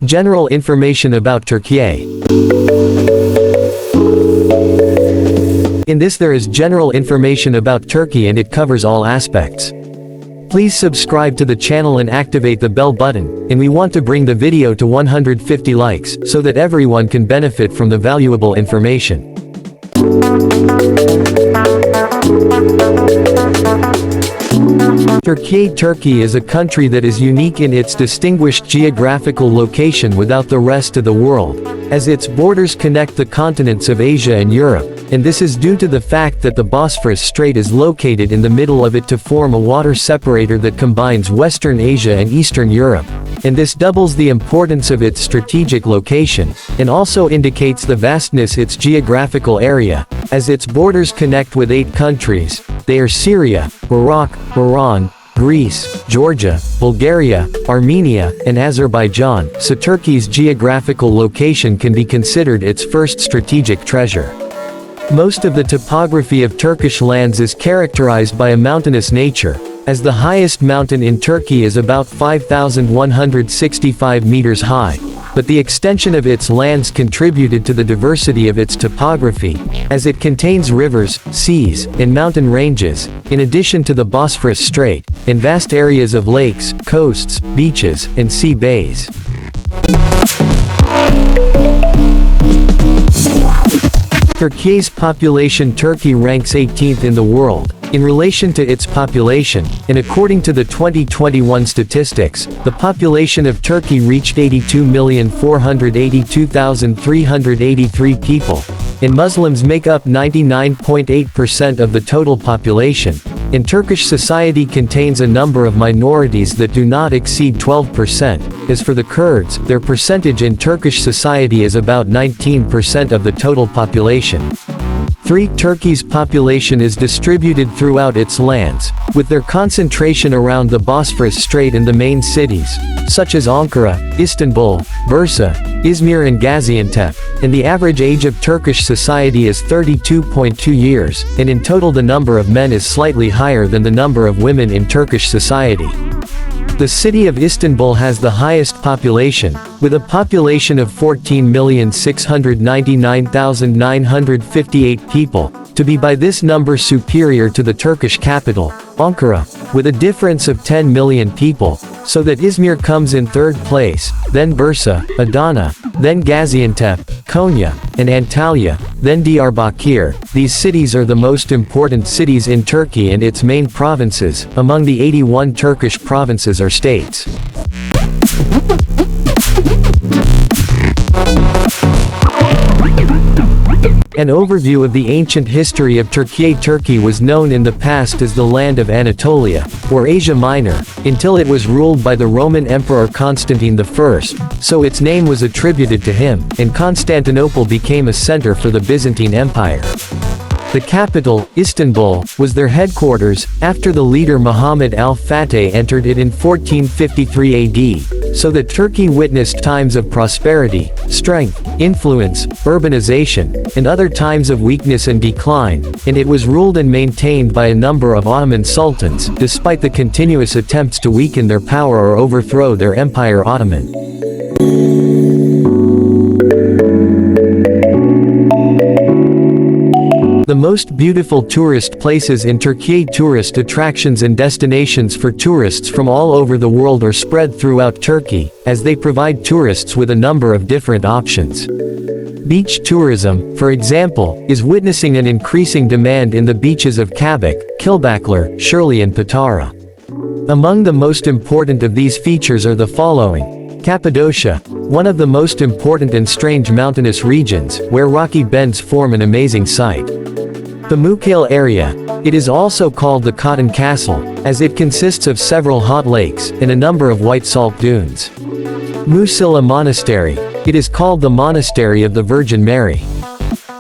General information about Türkiye. In this there is general information about Turkey and it covers all aspects. Please subscribe to the channel and activate the bell button, and we want to bring the video to 150 likes, so that everyone can benefit from the valuable information. Turkey is a country that is unique in its distinguished geographical location without the rest of the world, as its borders connect the continents of Asia and Europe, and this is due to the fact that the Bosphorus Strait is located in the middle of it to form a water separator that combines Western Asia and Eastern Europe, and this doubles the importance of its strategic location, and also indicates the vastness its geographical area, as its borders connect with 8 countries. They are Syria, Iraq, Iran, Greece, Georgia, Bulgaria, Armenia, and Azerbaijan, so Turkey's geographical location can be considered its first strategic treasure. Most of the topography of Turkish lands is characterized by a mountainous nature, as the highest mountain in Turkey is about 5,165 meters high, but the extension of its lands contributed to the diversity of its topography, as it contains rivers, seas, and mountain ranges, in addition to the Bosphorus Strait, and vast areas of lakes, coasts, beaches, and sea bays. Turkey's population. Turkey ranks 18th in the world, in relation to its population, and according to the 2021 statistics, the population of Turkey reached 82,482,383 people, and Muslims make up 99.8% of the total population, and Turkish society contains a number of minorities that do not exceed 12%. As for the Kurds, their percentage in Turkish society is about 19% of the total population. 3. Turkey's population is distributed throughout its lands, with their concentration around the Bosphorus Strait and the main cities, such as Ankara, Istanbul, Bursa, Izmir and Gaziantep, and the average age of Turkish society is 32.2 years, and in total the number of men is slightly higher than the number of women in Turkish society. The city of Istanbul has the highest population, with a population of 14,699,958 people, to be by this number superior to the Turkish capital, Ankara, with a difference of 10 million people, so that Izmir comes in 3rd place, then Bursa, Adana, then Gaziantep, Konya, and Antalya, then Diyarbakir. These cities are the most important cities in Turkey and its main provinces. Among the 81 Turkish provinces are states. An overview of the ancient history of Turkey. Turkey was known in the past as the land of Anatolia, or Asia Minor, until it was ruled by the Roman Emperor Constantine I, so its name was attributed to him, and Constantinople became a center for the Byzantine Empire. The capital, Istanbul, was their headquarters, after the leader Muhammad al-Fateh entered it in 1453 AD, so that Turkey witnessed times of prosperity, strength, influence, urbanization, and other times of weakness and decline, and it was ruled and maintained by a number of Ottoman sultans, despite the continuous attempts to weaken their power or overthrow their empire. Ottoman. The most beautiful tourist places in Turkey. Tourist attractions and destinations for tourists from all over the world are spread throughout Turkey, as they provide tourists with a number of different options. Beach tourism, for example, is witnessing an increasing demand in the beaches of Kabak, Kilbaklar, Shirley and Patara. Among the most important of these features are the following. Cappadocia, one of the most important and strange mountainous regions, where rocky bends form an amazing sight. The Mukale area. It is also called the Cotton Castle, as it consists of several hot lakes, and a number of white salt dunes. Musilla Monastery. It is called the Monastery of the Virgin Mary.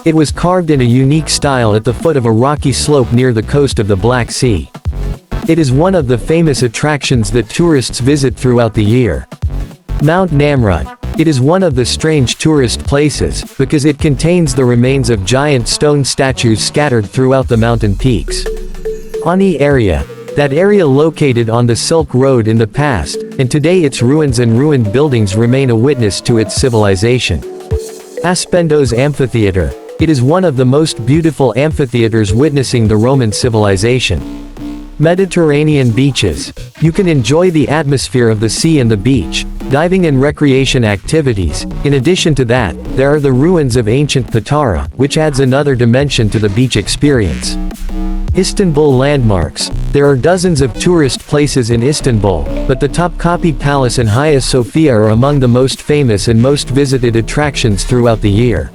It was carved in a unique style at the foot of a rocky slope near the coast of the Black Sea. It is one of the famous attractions that tourists visit throughout the year. Mount Namrud. It is one of the strange tourist places, because it contains the remains of giant stone statues scattered throughout the mountain peaks. Ani area. That area located on the Silk Road in the past, and today its ruins and ruined buildings remain a witness to its civilization. Aspendos Amphitheater. It is one of the most beautiful amphitheaters witnessing the Roman civilization. Mediterranean beaches. You can enjoy the atmosphere of the sea and the beach, diving and recreation activities. In addition to that, there are the ruins of ancient Patara, which adds another dimension to the beach experience. Istanbul landmarks. There are dozens of tourist places in Istanbul, but the Topkapi Palace and Hagia Sophia are among the most famous and most visited attractions throughout the year.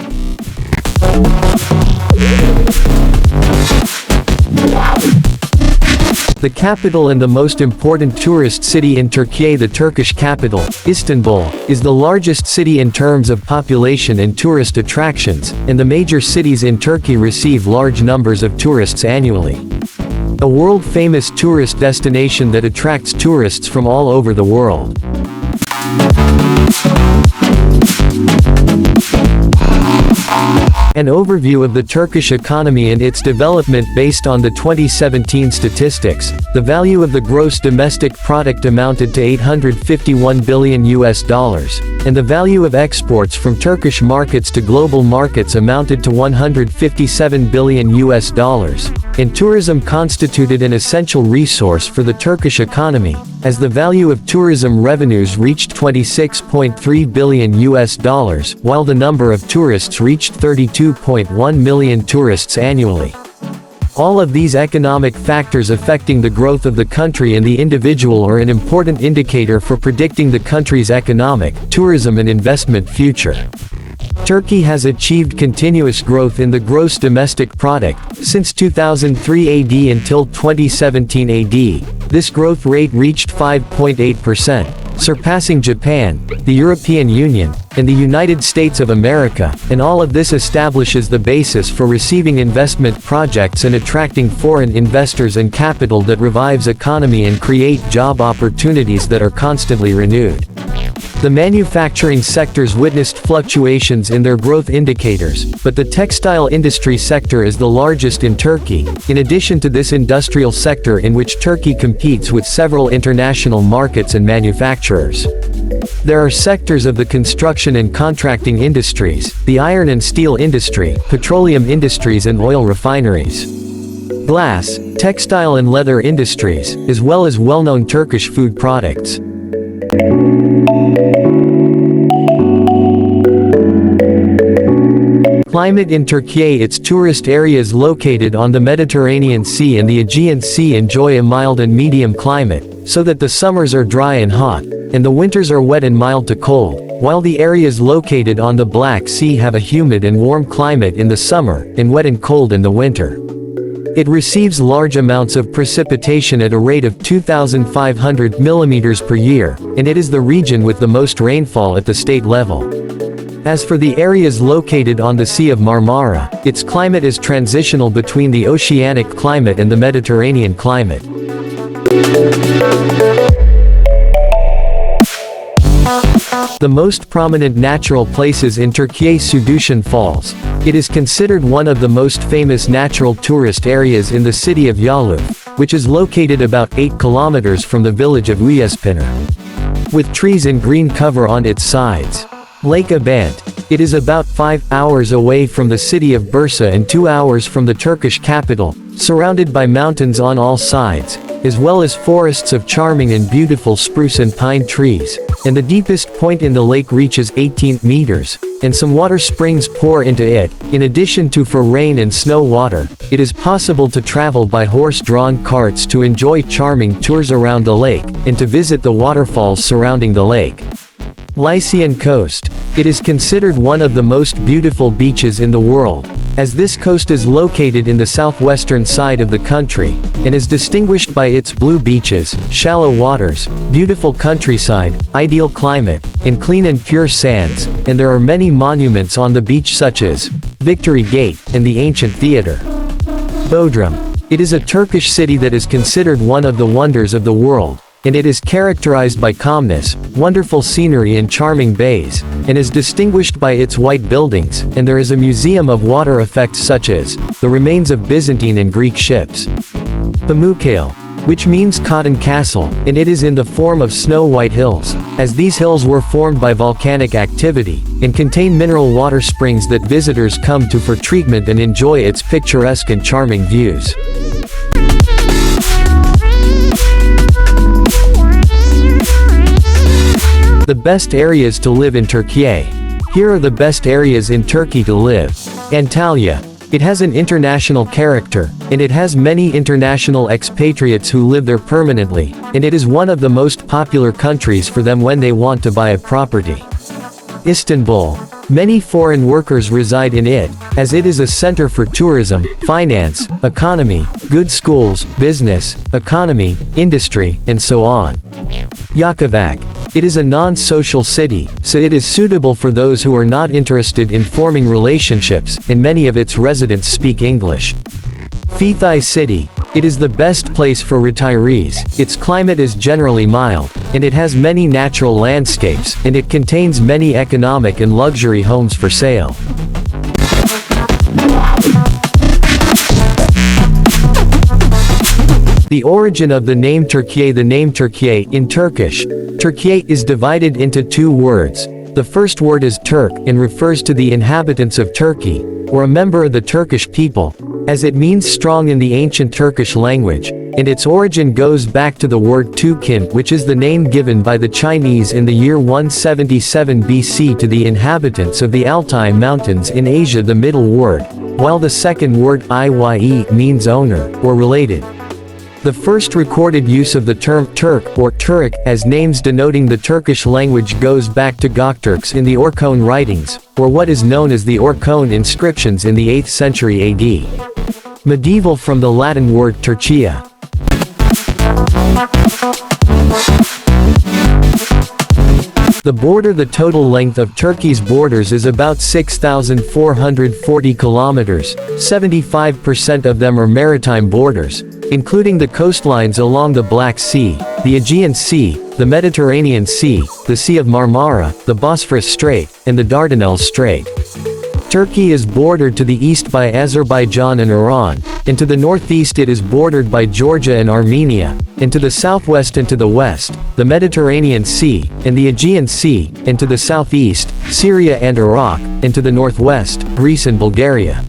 The capital and the most important tourist city in Turkey, the Turkish capital, Istanbul, is the largest city in terms of population and tourist attractions, and the major cities in Turkey receive large numbers of tourists annually. A world-famous tourist destination that attracts tourists from all over the world. An overview of the Turkish economy and its development based on the 2017 statistics. The value of the gross domestic product amounted to $851 billion, and the value of exports from Turkish markets to global markets amounted to $157 billion, and tourism constituted an essential resource for the Turkish economy, as the value of tourism revenues reached $26.3 billion, while the number of tourists reached 32.1 million tourists annually. All of these economic factors affecting the growth of the country and the individual are an important indicator for predicting the country's economic, tourism and investment future. Turkey has achieved continuous growth in the gross domestic product since 2003 AD until 2017 AD. This growth rate reached 5.8%, surpassing Japan, the European Union, and the United States of America, and all of this establishes the basis for receiving investment projects and attracting foreign investors and capital that revives economy and create job opportunities that are constantly renewed. The manufacturing sectors witnessed fluctuations in their growth indicators, but the textile industry sector is the largest in Turkey, in addition to this industrial sector in which Turkey competes with several international markets and manufacturers. There are sectors of the construction and contracting industries, the iron and steel industry, petroleum industries and oil refineries, glass, textile and leather industries, as well as well-known Turkish food products. Climate in Turkey. Its tourist areas located on the Mediterranean Sea and the Aegean Sea enjoy a mild and medium climate, so that the summers are dry and hot, and the winters are wet and mild to cold, while the areas located on the Black Sea have a humid and warm climate in the summer, and wet and cold in the winter. It receives large amounts of precipitation at a rate of 2,500 mm per year, and it is the region with the most rainfall at the state level. As for the areas located on the Sea of Marmara, its climate is transitional between the oceanic climate and the Mediterranean climate. The most prominent natural places in Turkey. Sudushan Falls. It is considered one of the most famous natural tourist areas in the city of Yalova, which is located about 8 kilometers from the village of Uyezpınar, with trees and green cover on its sides. Lake Abant. It is about 5 hours away from the city of Bursa and 2 hours from the Turkish capital, surrounded by mountains on all sides, as well as forests of charming and beautiful spruce and pine trees, and the deepest point in the lake reaches 18 meters, and some water springs pour into it. In addition to for rain and snow water, it is possible to travel by horse-drawn carts to enjoy charming tours around the lake, and to visit the waterfalls surrounding the lake. Lycian Coast. It is considered one of the most beautiful beaches in the world, as this coast is located in the southwestern side of the country, and is distinguished by its blue beaches, shallow waters, beautiful countryside, ideal climate, and clean and pure sands, and there are many monuments on the beach such as Victory Gate and the ancient theater. Bodrum. It is a Turkish city that is considered one of the wonders of the world, and it is characterized by calmness, wonderful scenery and charming bays, and is distinguished by its white buildings, and there is a museum of water effects such as the remains of Byzantine and Greek ships. Pamukkale. which means cotton castle, and it is in the form of snow-white hills, as these hills were formed by volcanic activity, and contain mineral water springs that visitors come to for treatment and enjoy its picturesque and charming views. The best areas to live in Turkey. Here are the best areas in Turkey to live. Antalya. It has an international character, and it has many international expatriates who live there permanently, and it is one of the most popular countries for them when they want to buy a property. Istanbul. Many foreign workers reside in it, as it is a center for tourism, finance, economy, good schools, business, economy, industry, and so on. Yakovak. It is a non-social city, so it is suitable for those who are not interested in forming relationships, and many of its residents speak English. Fethiye City. It is the best place for retirees, its climate is generally mild, and it has many natural landscapes, and it contains many economic and luxury homes for sale. The origin of the name Türkiye. The name Türkiye, in Turkish, Türkiye, is divided into two words. The first word is Turk, and refers to the inhabitants of Turkey, or a member of the Turkish people, as it means strong in the ancient Turkish language, and its origin goes back to the word Tukin, which is the name given by the Chinese in the year 177 BC to the inhabitants of the Altai Mountains in Asia. The middle word, while the second word Iye means owner, or related. The first recorded use of the term Turk or Turik as names denoting the Turkish language goes back to Gökturks in the Orkhon writings, or what is known as the Orkhon inscriptions in the 8th century AD. Medieval from the Latin word Turcia. The border. The total length of Turkey's borders is about 6,440 kilometers, 75% of them are maritime borders, including the coastlines along the Black Sea, the Aegean Sea, the Mediterranean Sea, the Sea of Marmara, the Bosphorus Strait, and the Dardanelles Strait. Turkey is bordered to the east by Azerbaijan and Iran, and to the northeast it is bordered by Georgia and Armenia, and to the southwest and to the west, the Mediterranean Sea, and the Aegean Sea, and to the southeast, Syria and Iraq, and to the northwest, Greece and Bulgaria.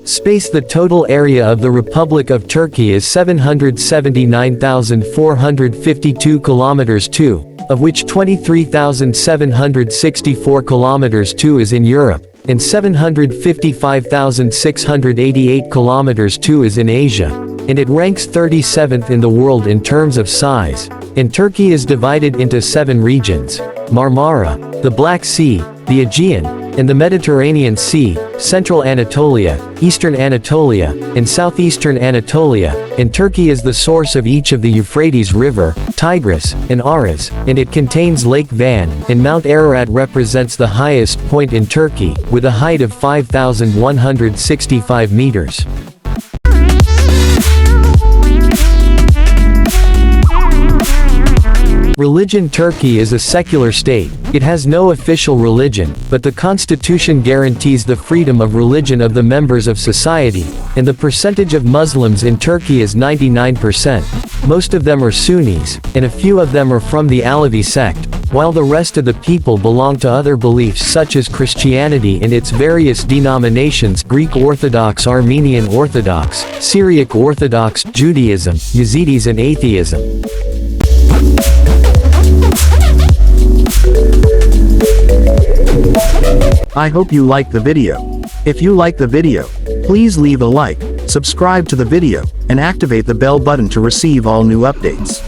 Space. The total area of the Republic of Turkey is 779,452 kilometers (2), of which 23,764 kilometers (2) is in Europe, and 755,688 kilometers (2) is in Asia, and it ranks 37th in the world in terms of size. And Turkey is divided into 7 regions: Marmara, the Black Sea, the Aegean, and the Mediterranean Sea, Central Anatolia, Eastern Anatolia, and Southeastern Anatolia, and Turkey is the source of each of the Euphrates River, Tigris, and Aras, and it contains Lake Van, and Mount Ararat represents the highest point in Turkey, with a height of 5,165 meters. Religion. Turkey is a secular state. It has no official religion, but the constitution guarantees the freedom of religion of the members of society, and the percentage of Muslims in Turkey is 99%. Most of them are Sunnis, and a few of them are from the Alevi sect, while the rest of the people belong to other beliefs such as Christianity and its various denominations: Greek Orthodox, Armenian Orthodox, Syriac Orthodox, Judaism, Yazidis and atheism. I hope you liked the video. If you like the video, please leave a like, subscribe to the video, and activate the bell button to receive all new updates.